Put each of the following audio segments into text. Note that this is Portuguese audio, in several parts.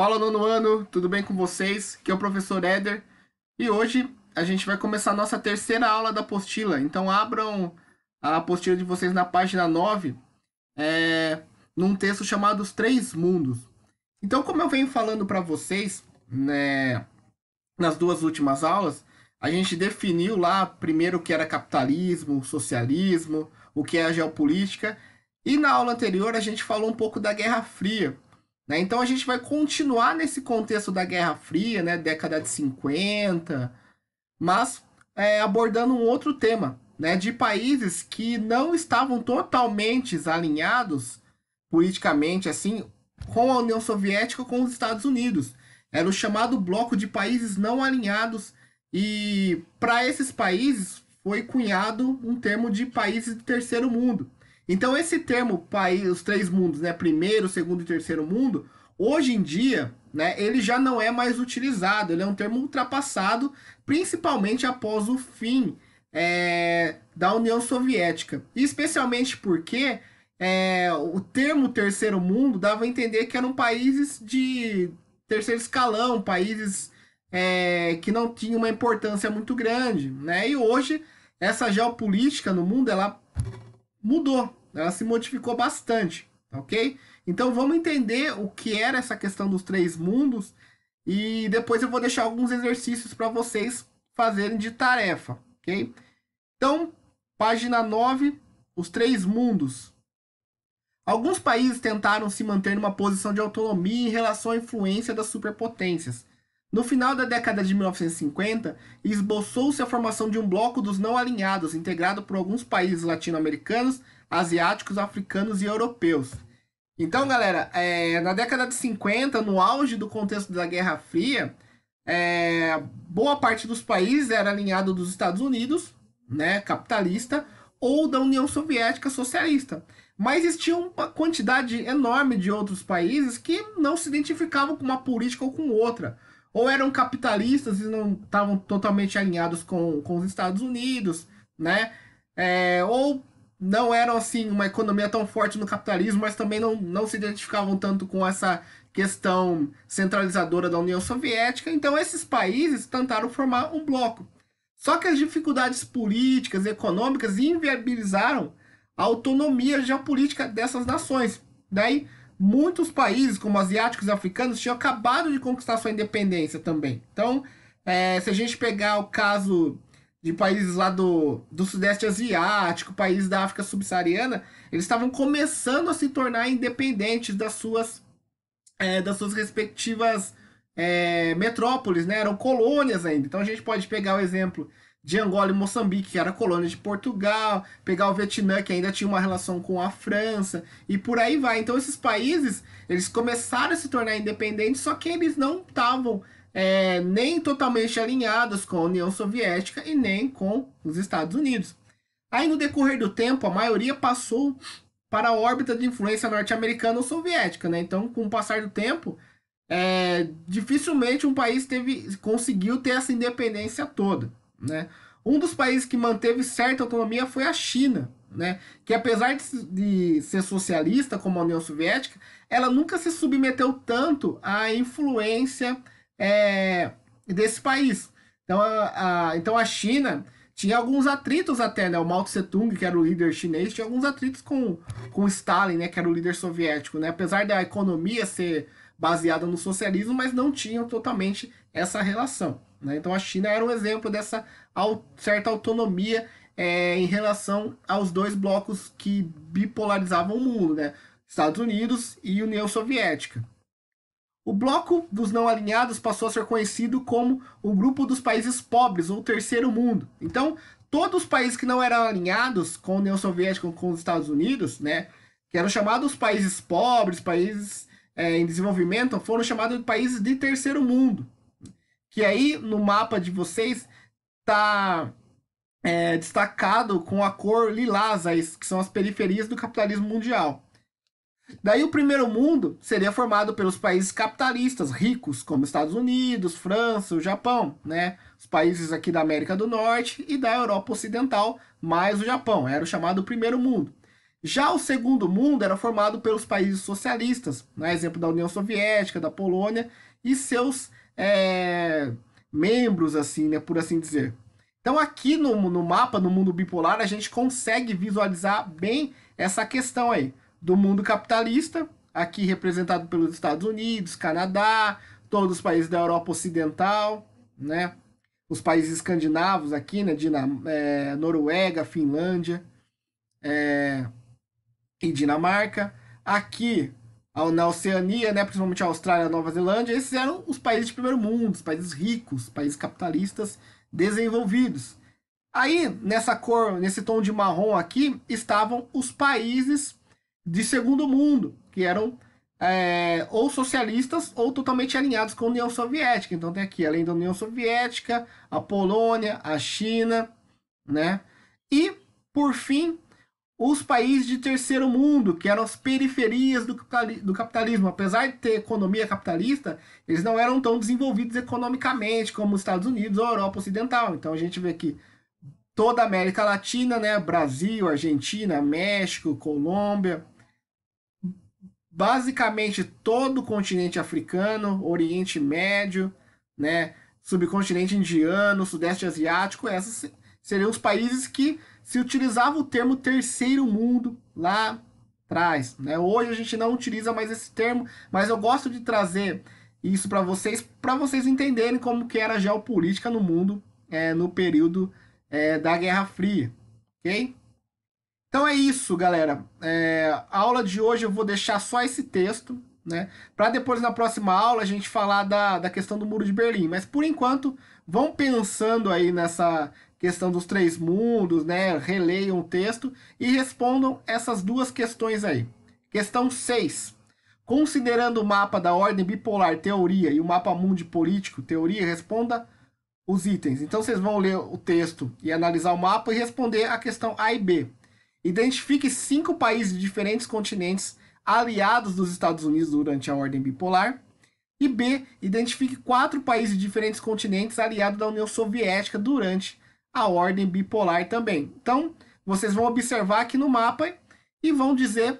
Fala, nono ano, tudo bem com vocês? Aqui é o professor Éder e hoje a gente vai começar a nossa terceira aula da apostila. Então abram a apostila de vocês na página 9, num texto chamado Os Três Mundos. Então, como eu venho falando para vocês, né, nas duas últimas aulas, a gente definiu lá primeiro o que era capitalismo, socialismo, o que é a geopolítica, e na aula anterior a gente falou um pouco da Guerra Fria. Né? Então a gente vai continuar nesse contexto da Guerra Fria, né, década de 50, mas abordando um outro tema, né, de países que não estavam totalmente alinhados politicamente assim com a União Soviética ou com os Estados Unidos. Era o chamado bloco de países não alinhados e para esses países foi cunhado um termo de países do terceiro mundo. Então esse termo, país, os três mundos, né, primeiro, segundo e terceiro mundo, hoje em dia, né, ele já não é mais utilizado, ele é um termo ultrapassado, principalmente após o fim da União Soviética. Especialmente porque o termo terceiro mundo dava a entender que eram países de terceiro escalão, países que não tinham uma importância muito grande. Né? E hoje, essa geopolítica no mundo, ela mudou, ela se modificou bastante, ok? Então vamos entender o que era essa questão dos três mundos e depois eu vou deixar alguns exercícios para vocês fazerem de tarefa, ok? Então, página 9, os três mundos. Alguns países tentaram se manter numa posição de autonomia em relação à influência das superpotências. No final da década de 1950, esboçou-se a formação de um bloco dos não alinhados, integrado por alguns países latino-americanos, asiáticos, africanos e europeus. Então, galera, na década de 50, no auge do contexto da Guerra Fria, boa parte dos países era alinhado dos Estados Unidos, né, capitalista, ou da União Soviética socialista. Mas existia uma quantidade enorme de outros países que não se identificavam com uma política ou com outra. Ou eram capitalistas e não estavam totalmente alinhados com os Estados Unidos, né? Ou não eram assim uma economia tão forte no capitalismo, mas também não se identificavam tanto com essa questão centralizadora da União Soviética. Então esses países tentaram formar um bloco. Só que as dificuldades políticas e econômicas inviabilizaram a autonomia geopolítica dessas nações. Daí muitos países, como asiáticos e africanos, tinham acabado de conquistar sua independência também. Então, se a gente pegar o caso de países lá do Sudeste Asiático, países da África Subsaariana, eles estavam começando a se tornar independentes das suas respectivas metrópoles, né? Eram colônias ainda. Então a gente pode pegar o exemplo de Angola e Moçambique, que era colônia de Portugal, pegar o Vietnã, que ainda tinha uma relação com a França, e por aí vai. Então esses países, eles começaram a se tornar independentes, só que eles não estavam nem totalmente alinhados com a União Soviética e nem com os Estados Unidos. Aí no decorrer do tempo, a maioria passou para a órbita de influência norte-americana ou soviética, né? Então, com o passar do tempo, dificilmente um país conseguiu ter essa independência toda. Né? Um dos países que manteve certa autonomia foi a China, né? Que apesar de ser socialista como a União Soviética, ela nunca se submeteu tanto à influência desse país. Então a China tinha alguns atritos até, né? O Mao Tse Tung, que era o líder chinês, tinha alguns atritos com Stalin, né? Que era o líder soviético, né? Apesar da economia ser baseada no socialismo, mas não tinham totalmente essa relação. Né? Então a China era um exemplo dessa certa autonomia em relação aos dois blocos que bipolarizavam o mundo, né? Estados Unidos e União Soviética. O bloco dos não alinhados passou a ser conhecido como o grupo dos países pobres ou terceiro mundo. Então, todos os países que não eram alinhados com a União Soviética ou com os Estados Unidos, né, que eram chamados países pobres, países em desenvolvimento, foram chamados de países de terceiro mundo. Que aí no mapa de vocês está destacado com a cor lilás, que são as periferias do capitalismo mundial. Daí o primeiro mundo seria formado pelos países capitalistas ricos, como Estados Unidos, França, o Japão, né? Os países aqui da América do Norte e da Europa Ocidental, mais o Japão. Era o chamado primeiro mundo. Já o segundo mundo era formado pelos países socialistas, né? Exemplo da União Soviética, da Polônia e seus membros, assim, né, por assim dizer. Então aqui no mapa, no mundo bipolar, a gente consegue visualizar bem essa questão aí do mundo capitalista, aqui representado pelos Estados Unidos, Canadá, todos os países da Europa Ocidental, né? Os países escandinavos aqui, né? Noruega, Finlândia e Dinamarca. Aqui na Oceania, né? Principalmente a Austrália e a Nova Zelândia, esses eram os países de primeiro mundo, os países ricos, países capitalistas desenvolvidos. Aí, nessa cor, nesse tom de marrom aqui, estavam os países de segundo mundo, que eram ou socialistas ou totalmente alinhados com a União Soviética. Então tem aqui, além da União Soviética, a Polônia, a China, né? E, por fim, os países de terceiro mundo, que eram as periferias do capitalismo. Apesar de ter economia capitalista, eles não eram tão desenvolvidos economicamente como os Estados Unidos ou a Europa Ocidental. Então a gente vê aqui toda a América Latina, né? Brasil, Argentina, México, Colômbia, basicamente todo o continente africano, Oriente Médio, né? Subcontinente indiano, Sudeste Asiático, esses seriam os países que se utilizava o termo terceiro mundo lá atrás, né? Hoje a gente não utiliza mais esse termo, mas eu gosto de trazer isso para vocês entenderem como que era a geopolítica no mundo no período da Guerra Fria, ok? Então é isso, galera. A aula de hoje eu vou deixar só esse texto, né? Para depois na próxima aula a gente falar da questão do Muro de Berlim. Mas por enquanto, vão pensando aí nessa questão dos três mundos, né? Releiam o texto e respondam essas duas questões aí. Questão 6. Considerando o mapa da ordem bipolar, teoria, e o mapa mundi político, teoria, responda os itens. Então vocês vão ler o texto e analisar o mapa e responder a questão A e B. Identifique 5 países de diferentes continentes aliados dos Estados Unidos durante a ordem bipolar. E B, identifique 4 países de diferentes continentes aliados da União Soviética durante a ordem bipolar também. Então, vocês vão observar aqui no mapa e vão dizer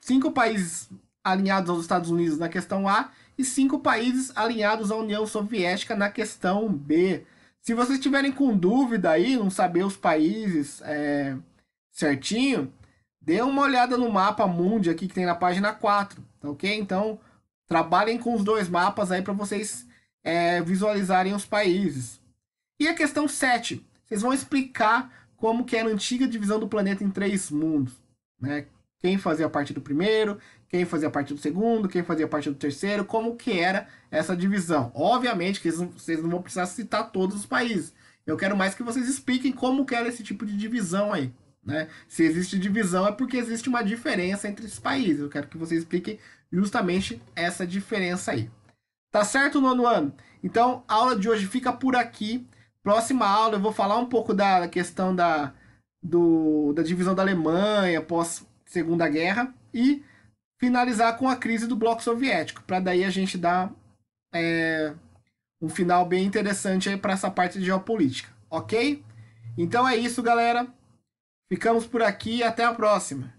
5 países alinhados aos Estados Unidos na questão A e 5 países alinhados à União Soviética na questão B. Se vocês tiverem com dúvida aí, não saber os países certinho, dê uma olhada no mapa mundi aqui que tem na página 4, tá ok? Então, trabalhem com os dois mapas aí para vocês visualizarem os países. E a questão 7, vocês vão explicar como que era a antiga divisão do planeta em 3 mundos, né? Quem fazia parte do primeiro, quem fazia parte do segundo, quem fazia parte do terceiro, como que era essa divisão. Obviamente que vocês não vão precisar citar todos os países. Eu quero mais que vocês expliquem como que era esse tipo de divisão aí, né? Se existe divisão é porque existe uma diferença entre esses países. Eu quero que vocês expliquem justamente essa diferença aí. Tá certo, nono ano? Então, a aula de hoje fica por aqui. Próxima aula eu vou falar um pouco da questão da divisão da Alemanha pós Segunda Guerra e finalizar com a crise do Bloco Soviético, para daí a gente dar um final bem interessante aí para essa parte de geopolítica, ok? Então é isso, galera. Ficamos por aqui e até a próxima.